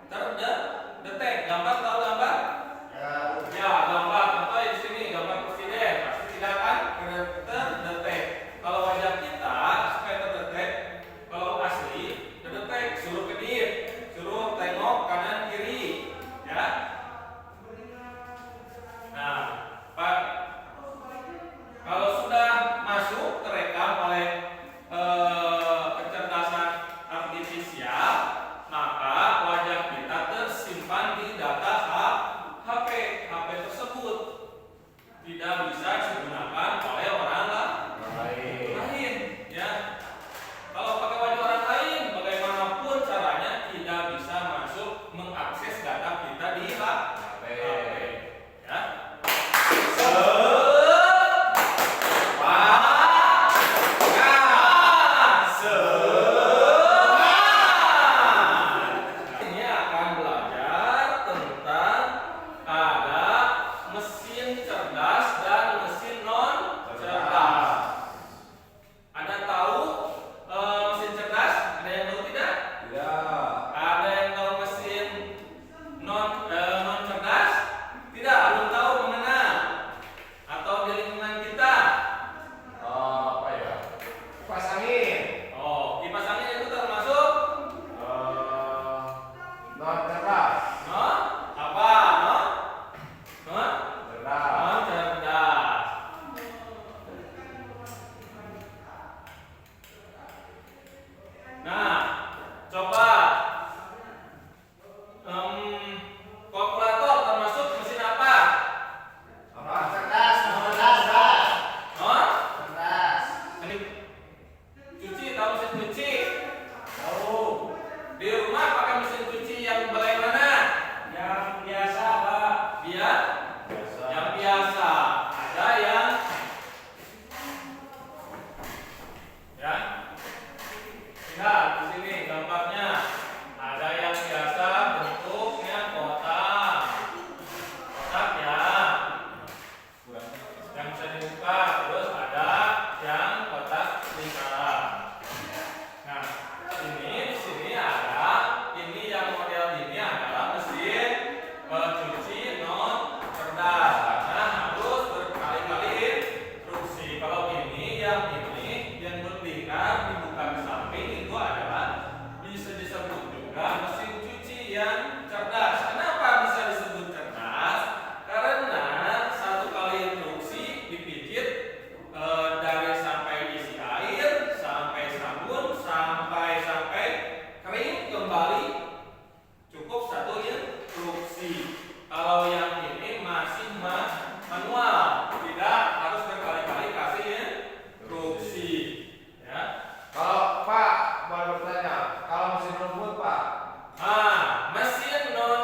terdetek. Gambar tahu gambar? Ya, gambar contoh di sini gambar presiden pasti tidak akan terdetek. Kalau wajah kita supaya terdetek, kalau asli terdetek suruh kedip, suruh tengok kanan kiri, ya. Nah, Pak, kalau sudah masuk terekam oleh kecerdasan artifisial, maka wajah kita tersimpan di data HP. HP tersebut tidak bisa digunakan oleh orang lain, ya. Kalau pakai wajah orang lain, bagaimanapun caranya tidak bisa masuk mengakses data kita di HP, ya. Ini akan belajar tentang ada mesin cerdas dan mesin non cerdas. Ada tahu mesin cerdas? Ada yang tahu tidak? Ada yang tahu mesin non cerdas? Tidak, belum tahu mengenal atau di lingkungan kita. Kipas angin. Oh, kipas angin itu termasuk Non cerdas. non apa? Non Cerdas. cerdas. Nah, coba kalkulator termasuk mesin apa? Apa? Cerdas. Cerdas. Non? Cerdas. Ini cuci, tahu mesin cuci? Tahu. Di rumah pakai mesin cuci yang bagaimana? Yang biasa, Pak. Dia Biasa. yang biasa. Ada yang ya. Lihat di sini gambarnya. Ada yang biasa bentuknya kotak. Kotak ya. Yang bisa dibuka. Terus ada yang kotak lingkaran. Nah, ini di sini ada, ini yang model ini adalah mesin cuci non cerdas karena harus berkali-kali instruksi. Kalau ini yang berlingkar dibuka ke samping itu adalah bisa disebut juga mesin cuci yang cerdas. Kenapa bisa disebut cerdas? Karena satu kali instruksi dipijit dari sampai isi air, sampai sabun, sampai kering kembali cukup satu instruksi. Kalau yang ini masih manual, tidak harus berkali-kali kasih instruksi, ya. Kalau Pak, boleh bertanya, kalau mesin rumput Pak? Mesin non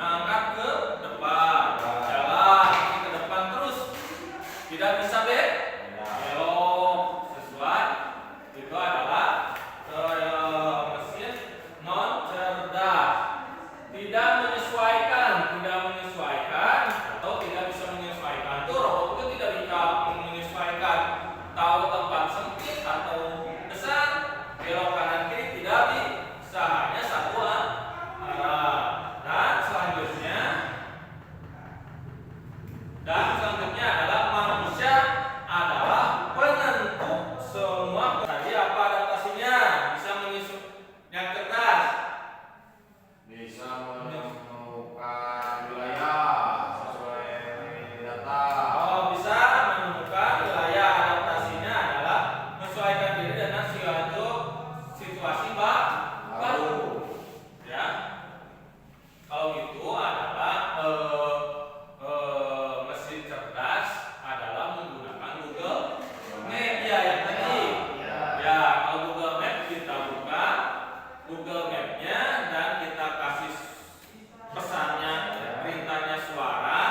Nah, angkat ke depan. Jalan ke depan terus. Tidak bisa belok. Sesuai. Itu adalah mesin non cerdas. Tidak menyesuaikan atau tidak bisa menyesuaikan. Tuh robot itu tidak bisa menyesuaikan. Tahu tempat sempit atau besar, belok kanan kiri tidak bisa, hanya satu arah. Dan selanjutnya adalah manusia adalah penentu semua. Tadi apa adaptasinya? Bisa yang cerdas. Bisa menemukan wilayah sesuai data. Oh, bisa menemukan wilayah. Adaptasinya adalah menyesuaikan diri dengan suatu situasi baru. Ya. Kalau itu adalah mesin cerdas adalah menggunakan Google Map ya yang tadi. Ya, kalau Google Map kita buka Google Map-nya dan kita kasih pesannya, perintahnya suara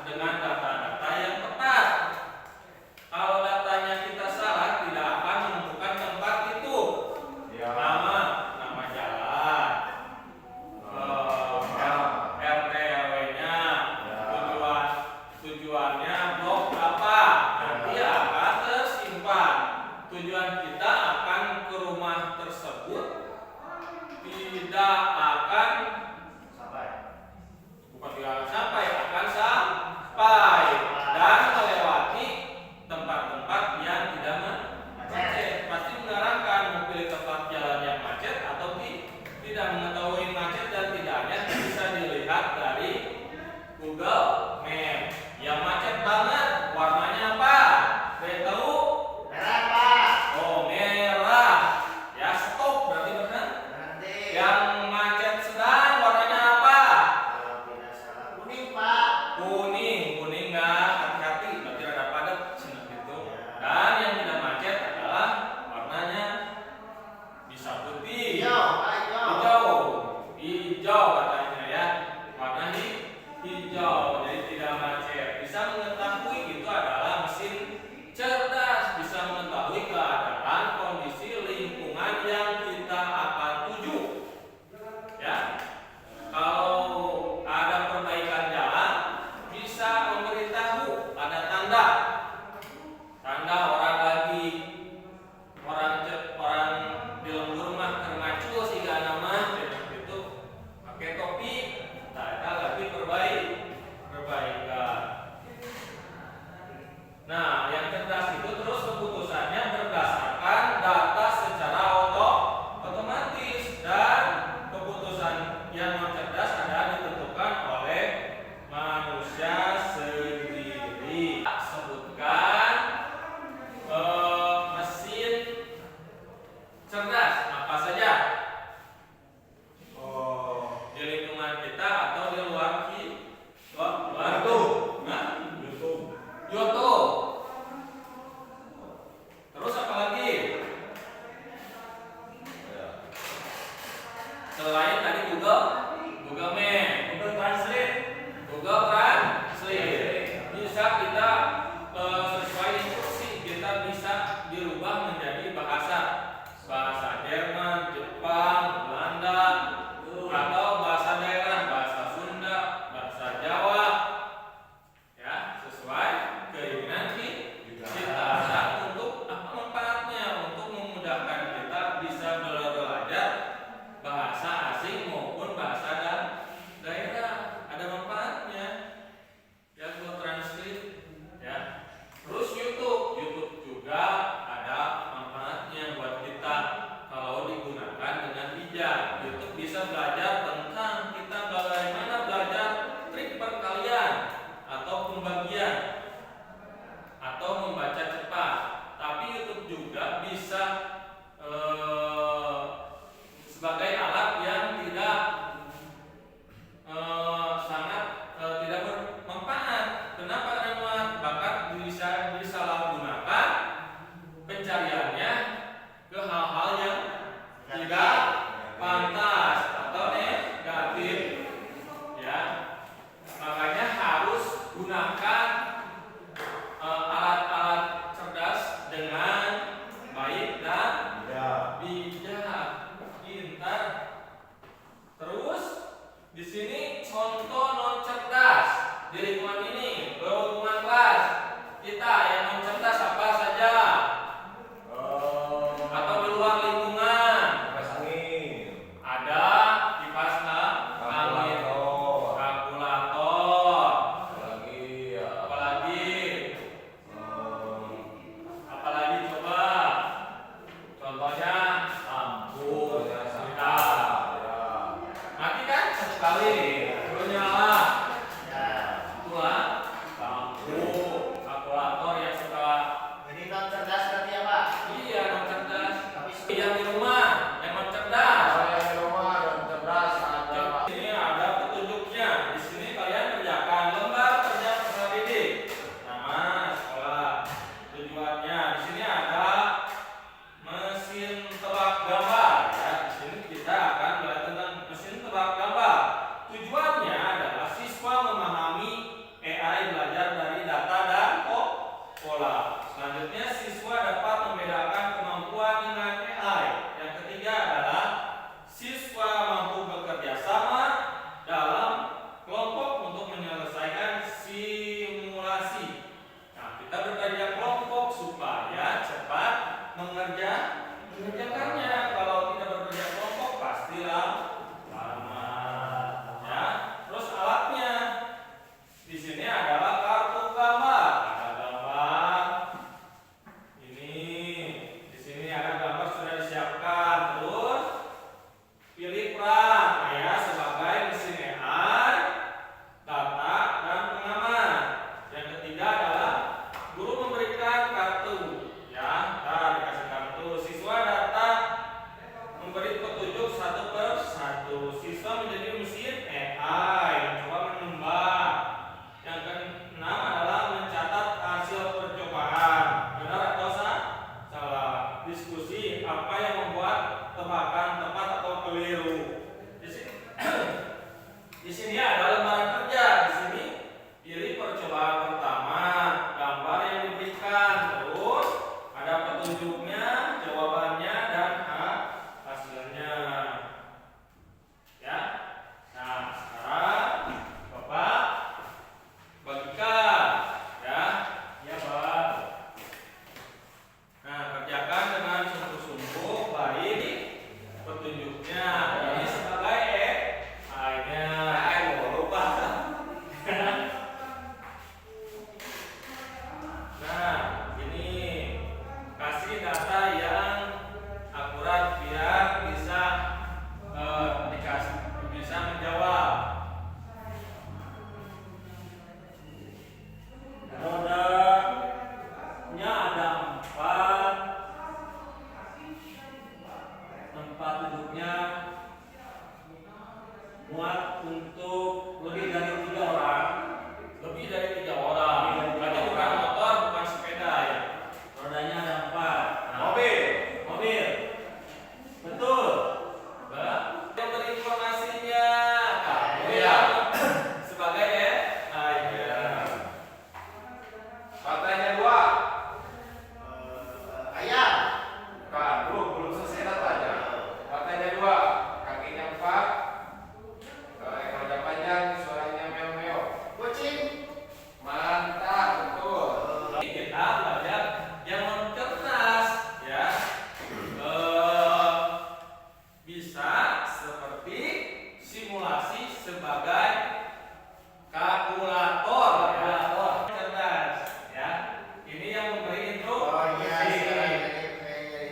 dengan data-data yang tepat. Kalau datanya kita salah, tidak akan menemukan tempat itu. Nama jalan, RT RW-nya, tujuannya blok apa, nanti akan tersimpan. Tujuan kita akan ke rumah tersebut tidak akan akan sampai dan melewati tempat-tempat yang tidak macet. Pasti mengarahkan memilih tempat jalan yang macet atau tidak. Mengetahui macet dan tidaknya bisa dilihat dari Google Map. Yang macet banget warnanya apa? Saya tahu. Merah, Pak. Oh, merah. Ya, stop berarti benar. Yang macet sedang warnanya apa? Kalau tidak salah kuning, Pak. Kuning nggak, hati-hati berarti ada padat cina gitu. Dan yang tidak macet adalah warnanya bisa putih, hijau katanya ya, warna hijau, jadi tidak macet. Bisa mengetahui itu adalah mesin cerdas, bisa mengetahui keadaan kondisi lingkungan yang kita akan tuju. Ya, kalau ada perbaikan jalan bisa memberitahu, ada tanda orang di lembur mah kermacul sih gak nama itu pakai topi, tanda lagi perbaikan. Nah, yang cerdas itu terus keputusannya berdasarkan data secara otomatis, dan keputusan yang non cerdas adalah ditentukan oleh manusia sendiri. Sebutkan mesin cerdas apa saja di lingkungan kita atau di luar YouTube. Terus apa lagi? Selain tadi Google Map, Google Translate bisa kita sesuai instruksi kita bisa dirubah menjadi bahasa Jerman, Jepang, Belanda, atau bahasa daerah, bahasa Sunda, bahasa Jawa, ya sesuai keinginan kita. Dan untuk apa manfaatnya? Untuk memudahkan kita bisa belajar bahasa asing maupun bahasa daerah, ada manfaatnya. Ya, Google Translate, ya. Terus YouTube juga ada manfaatnya buat kita kalau digunakan dengan bijak. YouTube bisa belajar tentang kita bagaimana belajar trik perkalian atau pembagian atau membaca cepat. Tapi YouTube juga bisa sebagai alat yang tidak tidak bermanfaat. Kenapa? Karena bakat bisa disalahgunakan pencariannya ke hal-hal yang tidak pantas. satu, siswa menjadi mesin AI, mencoba menembak. Yang keenam adalah mencatat hasil percobaan. Benar atau salah? Diskusi apa yang membuat tebakan tepat atau keliru. Di sini ada lembaran kerja. Di sini pilih percobaan pertama, gambar yang diberikan, terus ada petunjuknya, jawabannya dan hasilnya. Ya. Nah, sekarang Bapak bagikan ya. Ya, Pak. Nah, kerjakan dengan sungguh-sungguh, baik petunjuknya. Ini sebagai AI-nya. Lupa. Nah, ini kasih data yang akurat biar bisa bisa menjawab. Rodanya ada 4, tempat duduknya muat untuk lebih dari 3 orang. Lebih dari 3 orang. Berarti bukan motor, bukan sepeda ya. Rodanya ada 4. Nah, mobil. Betul. Yang berinformasinya kamu ya. Sebagai AI-nya. Katanya 2. Ayam. Bukan, belum selesai datanya. Katanya 2, kakinya 4, ekornya panjang, suaranya meo-meo. Kucing. Mantap, betul. Kita belajar yang cerdas ya. Bisa seperti simulasi sebagai kalkulator cerdas ya. Ini yang memberi Oh iya, instruksi. sekarang jadi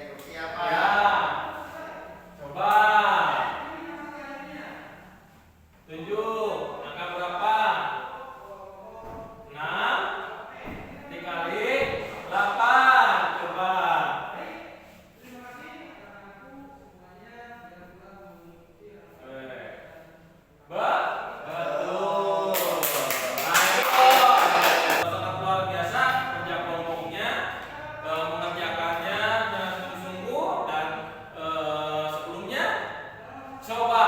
instruksi apa? Ya. Coba tunjuk angka berapa? 6 dikali 8. Coba. Betul. Nah, itu sangat luar biasa kerja kelompoknya, mengerjakannya dengan sungguh-sungguh dan sebelumnya coba